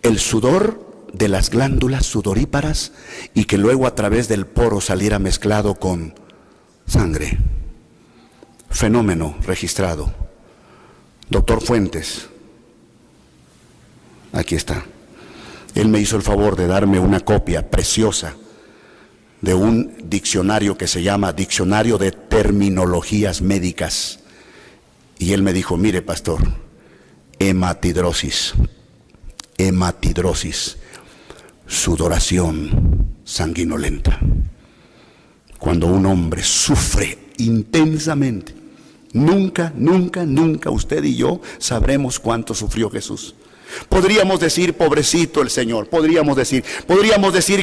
el sudor de las glándulas sudoríparas y que luego a través del poro saliera mezclado con sangre. Fenómeno registrado. Doctor Fuentes, aquí está. Él me hizo el favor de darme una copia preciosa de un diccionario que se llama Diccionario de Terminologías Médicas. Y él me dijo, mire pastor, hematidrosis, sudoración sanguinolenta. Cuando un hombre sufre intensamente, nunca usted y yo sabremos cuánto sufrió Jesús. Podríamos decir, pobrecito el Señor, podríamos decir,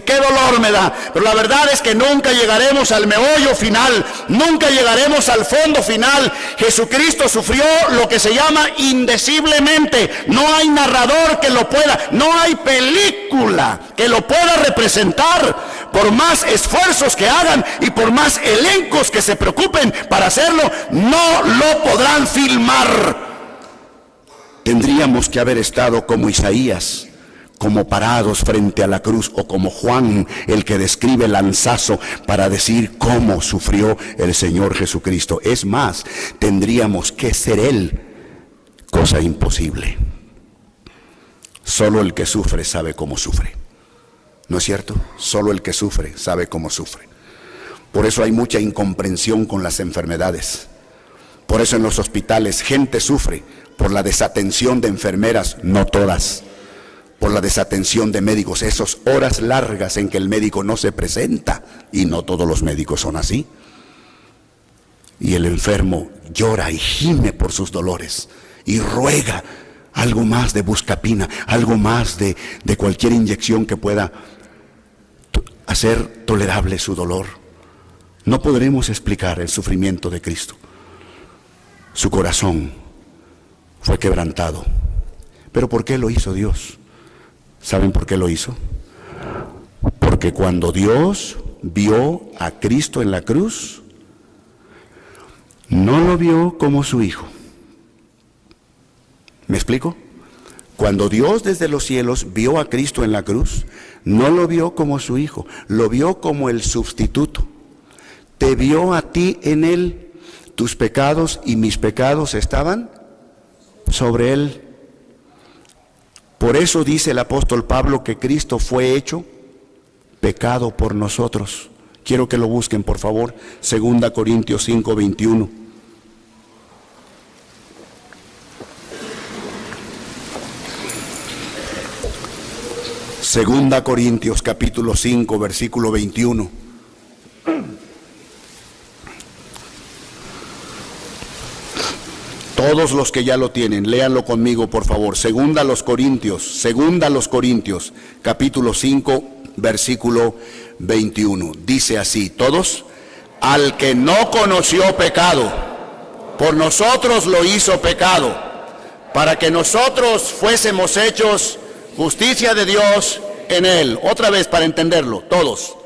qué dolor me da, pero la verdad es que nunca llegaremos al meollo final, nunca llegaremos al fondo final. Jesucristo sufrió lo que se llama indeciblemente, no hay narrador que lo pueda, no hay película que lo pueda representar, por más esfuerzos que hagan y por más elencos que se preocupen para hacerlo, no lo podrán filmar. Tendríamos que haber estado como Isaías, como parados frente a la cruz, o como Juan, el que describe el lanzazo para decir cómo sufrió el Señor Jesucristo. Es más, tendríamos que ser Él, cosa imposible. Solo el que sufre sabe cómo sufre. ¿No es cierto? Solo el que sufre sabe cómo sufre. Por eso hay mucha incomprensión con las enfermedades. Por eso en los hospitales gente sufre por la desatención de enfermeras, no todas. Por la desatención de médicos, esas horas largas en que el médico no se presenta, y no todos los médicos son así. Y el enfermo llora y gime por sus dolores y ruega algo más de buscapina, algo más de cualquier inyección que pueda hacer tolerable su dolor. No podremos explicar el sufrimiento de Cristo. Su corazón fue quebrantado. ¿Pero por qué lo hizo Dios? ¿Saben por qué lo hizo? Porque cuando Dios vio a Cristo en la cruz, no lo vio como su hijo. ¿Me explico? Cuando Dios desde los cielos vio a Cristo en la cruz, no lo vio como su hijo, lo vio como el sustituto. Te vio a ti en él, tus pecados y mis pecados estaban sobre él. Por eso dice el apóstol Pablo que Cristo fue hecho pecado por nosotros. Quiero que lo busquen, por favor, 2 Corintios 5, 21. Segunda Corintios capítulo 5, versículo 21. Todos los que ya lo tienen, léanlo conmigo, por favor. Segunda a los Corintios, capítulo 5, versículo 21. Dice así, todos: al que no conoció pecado, por nosotros lo hizo pecado, para que nosotros fuésemos hechos justicia de Dios en él. Otra vez para entenderlo, todos.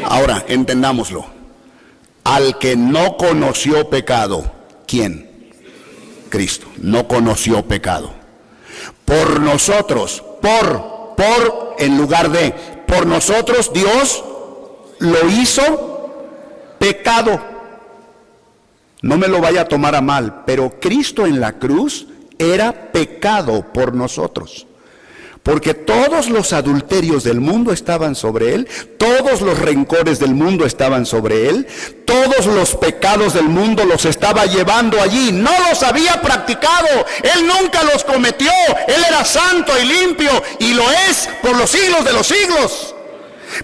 Ahora, entendámoslo. Al que no conoció pecado, ¿quién? Cristo. No conoció pecado. Por nosotros, en lugar de, por nosotros Dios lo hizo pecado. No me lo vaya a tomar a mal, pero Cristo en la cruz era pecado por nosotros. Porque todos los adulterios del mundo estaban sobre él, todos los rencores del mundo estaban sobre él, todos los pecados del mundo los estaba llevando allí. No los había practicado, él nunca los cometió, él era santo y limpio, y lo es por los siglos de los siglos.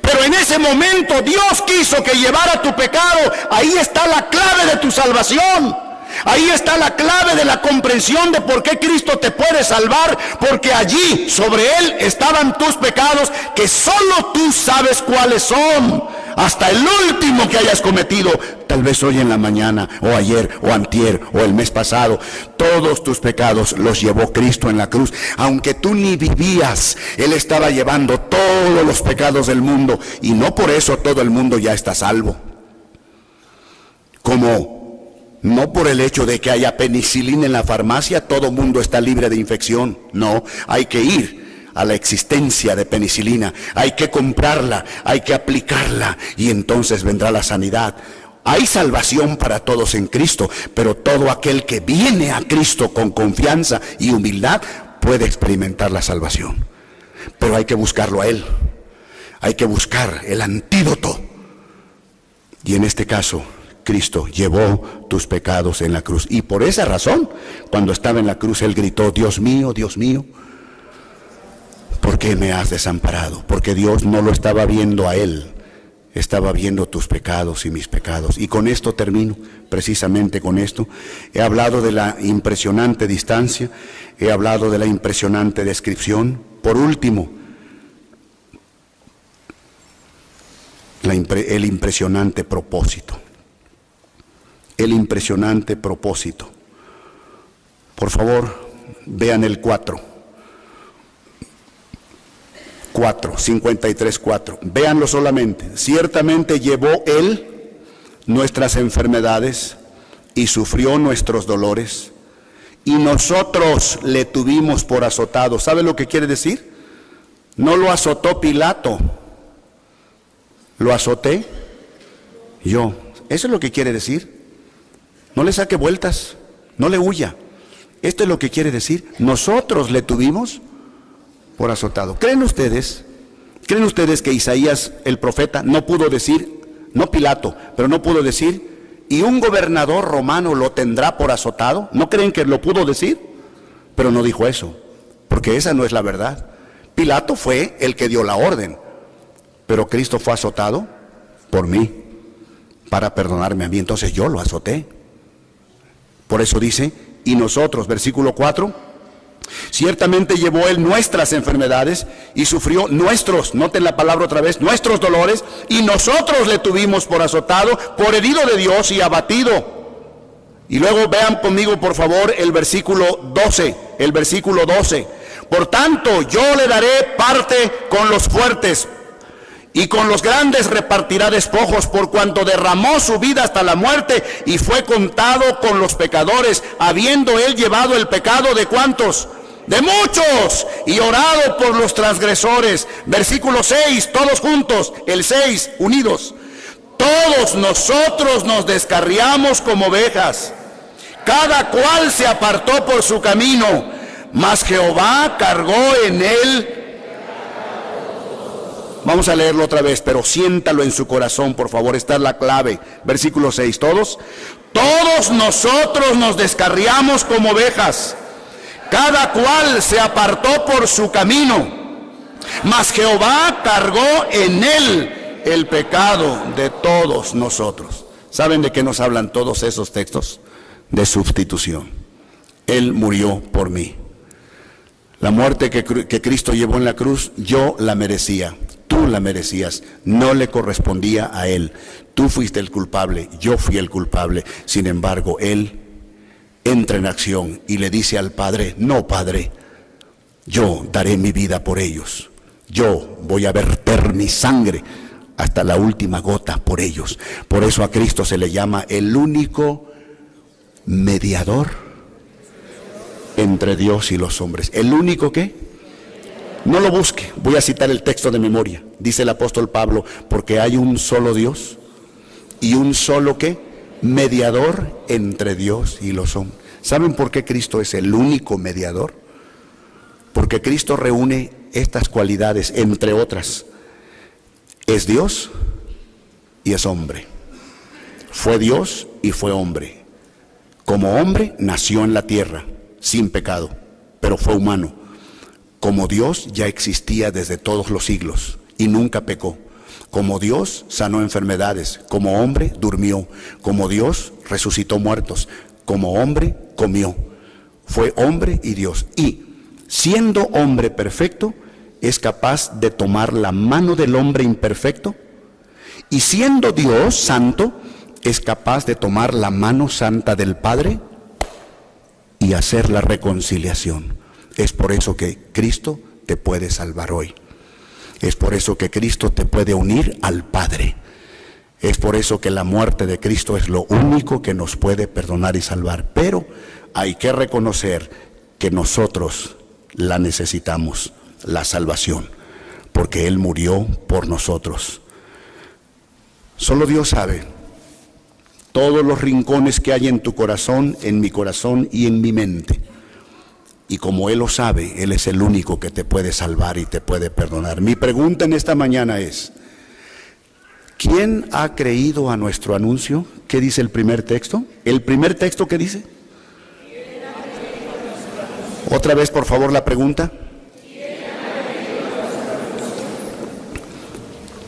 Pero en ese momento Dios quiso que llevara tu pecado. Ahí está la clave de tu salvación. Ahí está la clave de la comprensión de por qué Cristo te puede salvar, porque allí sobre él estaban tus pecados, que solo tú sabes cuáles son, hasta el último que hayas cometido, tal vez hoy en la mañana, o ayer, o antier, o el mes pasado. Todos tus pecados los llevó Cristo en la cruz. Aunque tú ni vivías, él estaba llevando todos los pecados del mundo, y no por eso todo el mundo ya está salvo. No por el hecho de que haya penicilina en la farmacia, todo mundo está libre de infección. No, hay que ir a la existencia de penicilina, hay que comprarla, hay que aplicarla, y entonces vendrá la sanidad. Hay salvación para todos en Cristo, pero todo aquel que viene a Cristo con confianza y humildad puede experimentar la salvación. Pero hay que buscarlo a él, hay que buscar el antídoto, y en este caso Cristo llevó tus pecados en la cruz. Y por esa razón, cuando estaba en la cruz, él gritó: Dios mío, ¿por qué me has desamparado? Porque Dios no lo estaba viendo a él, estaba viendo tus pecados y mis pecados. Y con esto termino, precisamente con esto. He hablado de la impresionante distancia, he hablado de la impresionante descripción. Por último, el impresionante propósito. El impresionante propósito. Por favor, vean el 4. 53:4. Véanlo solamente. Ciertamente llevó él nuestras enfermedades y sufrió nuestros dolores, y nosotros le tuvimos por azotado. ¿Sabe lo que quiere decir? No lo azotó Pilato, lo azoté yo. Eso es lo que quiere decir. No le saque vueltas, no le huya. Esto es lo que quiere decir. Nosotros le tuvimos por azotado. ¿Creen ustedes que Isaías, el profeta, no pudo decir, no Pilato, pero no pudo decir, y un gobernador romano lo tendrá por azotado? ¿No creen que lo pudo decir? Pero no dijo eso, porque esa no es la verdad. Pilato fue el que dio la orden, pero Cristo fue azotado por mí, para perdonarme a mí. Entonces yo lo azoté. Por eso dice, y nosotros, versículo 4, ciertamente llevó él nuestras enfermedades y sufrió nuestros, noten la palabra otra vez, nuestros dolores, y nosotros le tuvimos por azotado, por herido de Dios y abatido. Y luego vean conmigo por favor el versículo 12, por tanto yo le daré parte con los fuertes, y con los grandes repartirá despojos, por cuanto derramó su vida hasta la muerte y fue contado con los pecadores, habiendo él llevado el pecado ¿de cuántos? De muchos, y orado por los transgresores. Versículo 6, todos juntos, el 6, unidos. Todos nosotros nos descarriamos como ovejas, cada cual se apartó por su camino, mas Jehová cargó en él. Vamos a leerlo otra vez, pero siéntalo en su corazón, por favor, esta es la clave. Versículo 6, todos nosotros nos descarriamos como ovejas, cada cual se apartó por su camino, mas Jehová cargó en él el pecado de todos nosotros. ¿Saben de qué nos hablan todos esos textos? De sustitución. Él murió por mí. La muerte que Cristo llevó en la cruz, yo la merecía. Tú la merecías, no le correspondía a él. Tú fuiste el culpable, yo fui el culpable. Sin embargo, él entra en acción y le dice al Padre, no, Padre, yo daré mi vida por ellos. Yo voy a verter mi sangre hasta la última gota por ellos. Por eso a Cristo se le llama el único mediador entre Dios y los hombres. ¿El único qué? No lo busque, voy a citar el texto de memoria. Dice el apóstol Pablo, porque hay un solo Dios y un solo ¿qué? Mediador entre Dios y los hombres. ¿Saben por qué Cristo es el único mediador? Porque Cristo reúne estas cualidades, entre otras. Es Dios y es hombre. Fue Dios y fue hombre. Como hombre nació en la tierra, sin pecado, pero fue humano. Como Dios ya existía desde todos los siglos y nunca pecó. Como Dios sanó enfermedades, como hombre durmió, como Dios resucitó muertos, como hombre comió. Fue hombre y Dios. Y siendo hombre perfecto, es capaz de tomar la mano del hombre imperfecto. Y siendo Dios santo, es capaz de tomar la mano santa del Padre y hacer la reconciliación. Es por eso que Cristo te puede salvar hoy. Es por eso que Cristo te puede unir al Padre. Es por eso que la muerte de Cristo es lo único que nos puede perdonar y salvar. Pero hay que reconocer que nosotros la necesitamos, la salvación, porque Él murió por nosotros. Solo Dios sabe todos los rincones que hay en tu corazón, en mi corazón y en mi mente. Y como Él lo sabe, Él es el único que te puede salvar y te puede perdonar. Mi pregunta en esta mañana es, ¿quién ha creído a nuestro anuncio? ¿Qué dice el primer texto? ¿El primer texto qué dice? Otra vez, por favor, la pregunta.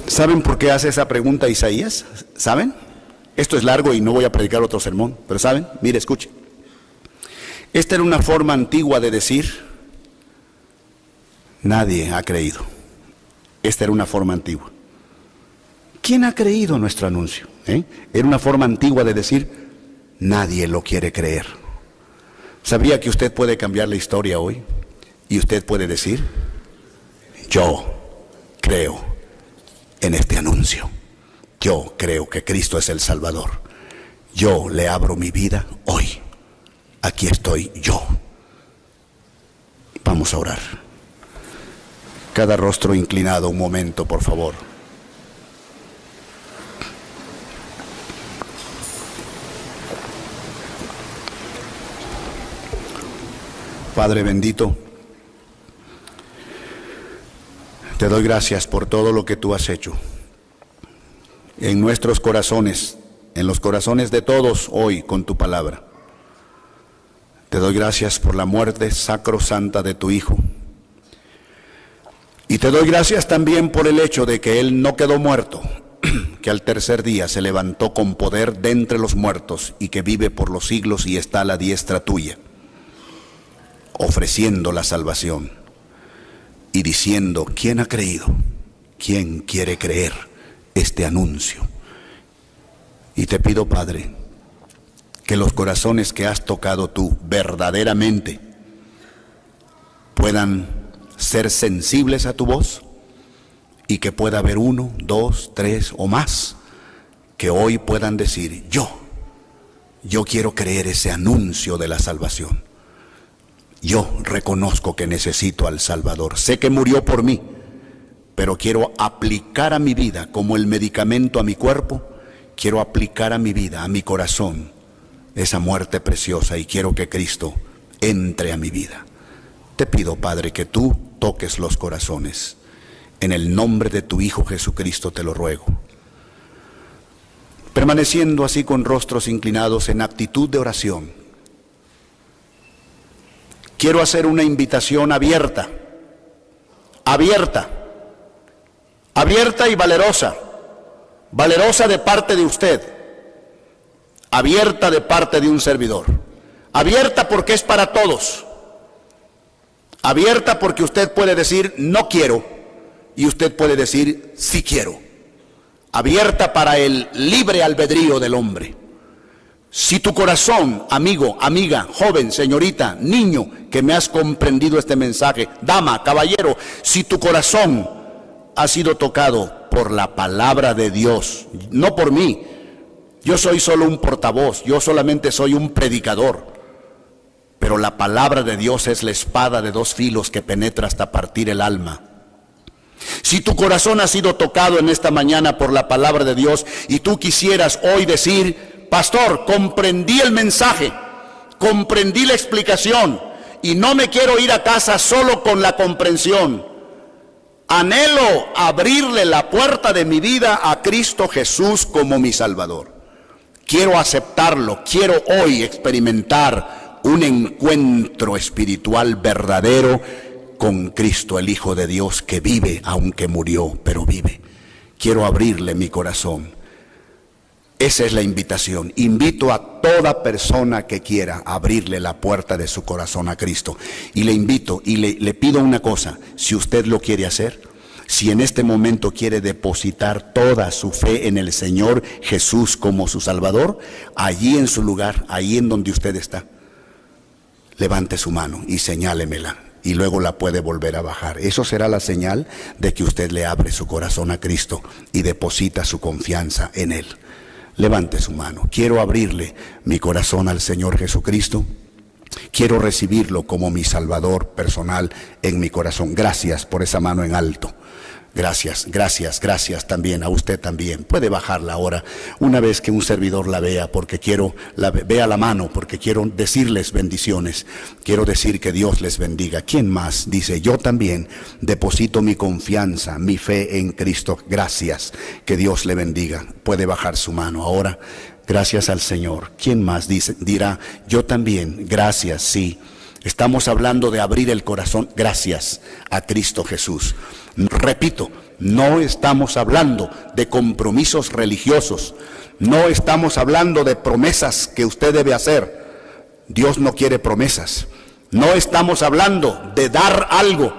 ¿Saben por qué hace esa pregunta Isaías? ¿Saben? Esto es largo y no voy a predicar otro sermón, pero ¿saben? Mire, escuche. Esta era una forma antigua de decir, nadie ha creído. Esta era una forma antigua. ¿Quién ha creído nuestro anuncio? Era una forma antigua de decir, nadie lo quiere creer. ¿Sabía que usted puede cambiar la historia hoy? Y usted puede decir, yo creo en este anuncio. Yo creo que Cristo es el Salvador. Yo le abro mi vida hoy. Aquí estoy yo. Vamos a orar. Cada rostro inclinado, un momento, por favor. Padre bendito, te doy gracias por todo lo que tú has hecho en nuestros corazones, en los corazones de todos hoy con tu palabra. Te doy gracias por la muerte sacrosanta de tu Hijo. Y te doy gracias también por el hecho de que Él no quedó muerto, que al tercer día se levantó con poder de entre los muertos y que vive por los siglos y está a la diestra tuya, ofreciendo la salvación y diciendo: ¿quién ha creído? ¿Quién quiere creer este anuncio? Y te pido, Padre, que los corazones que has tocado tú verdaderamente puedan ser sensibles a tu voz y que pueda haber 1, 2, 3 o más que hoy puedan decir: yo quiero creer ese anuncio de la salvación. Yo reconozco que necesito al Salvador. Sé que murió por mí, pero quiero aplicar a mi vida como el medicamento a mi cuerpo. Quiero aplicar a mi vida, a mi corazón, esa muerte preciosa, y quiero que Cristo entre a mi vida. Te pido, Padre, que tú toques los corazones. En el nombre de tu Hijo Jesucristo te lo ruego. Permaneciendo así con rostros inclinados en actitud de oración, quiero hacer una invitación abierta y valerosa de parte de usted, abierta de parte de un servidor, abierta porque es para todos, abierta porque usted puede decir no quiero y usted puede decir sí quiero, abierta para el libre albedrío del hombre. Si tu corazón, amigo, amiga, joven, señorita, niño, que me has comprendido este mensaje, dama, caballero, si tu corazón ha sido tocado por la palabra de Dios, no por mí, yo soy solo un portavoz, yo solamente soy un predicador, pero la palabra de Dios es la espada de 2 filos que penetra hasta partir el alma. Si tu corazón ha sido tocado en esta mañana por la palabra de Dios y tú quisieras hoy decir: pastor, comprendí el mensaje, comprendí la explicación y no me quiero ir a casa solo con la comprensión. Anhelo abrirle la puerta de mi vida a Cristo Jesús como mi Salvador. Quiero aceptarlo, quiero hoy experimentar un encuentro espiritual verdadero con Cristo, el Hijo de Dios, que vive, aunque murió, pero vive. Quiero abrirle mi corazón. Esa es la invitación. Invito a toda persona que quiera abrirle la puerta de su corazón a Cristo. Y le invito y le pido una cosa: si usted lo quiere hacer, si en este momento quiere depositar toda su fe en el Señor Jesús como su Salvador, allí en su lugar, ahí en donde usted está, levante su mano y señálemela. Y luego la puede volver a bajar. Eso será la señal de que usted le abre su corazón a Cristo y deposita su confianza en Él. Levante su mano. Quiero abrirle mi corazón al Señor Jesucristo. Quiero recibirlo como mi Salvador personal en mi corazón. Gracias por esa mano en alto. Gracias, gracias, gracias también a usted también. Puede bajarla ahora una vez que un servidor la vea, porque vea la mano, porque quiero decirles bendiciones. Quiero decir que Dios les bendiga. ¿Quién más? Dice: yo también deposito mi confianza, mi fe en Cristo. Gracias, que Dios le bendiga. Puede bajar su mano ahora. Gracias al Señor. ¿Quién más dirá: yo también? Gracias, sí. Estamos hablando de abrir el corazón. Gracias a Cristo Jesús. Repito, no estamos hablando de compromisos religiosos, no estamos hablando de promesas que usted debe hacer. Dios no quiere promesas. No estamos hablando de dar algo,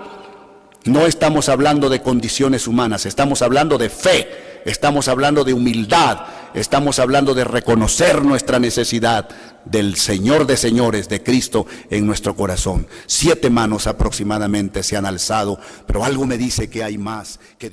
no estamos hablando de condiciones humanas, estamos hablando de fe, estamos hablando de humildad, estamos hablando de reconocer nuestra necesidad del Señor de señores, de Cristo en nuestro corazón. 7 manos aproximadamente se han alzado, pero algo me dice que hay más, que Dios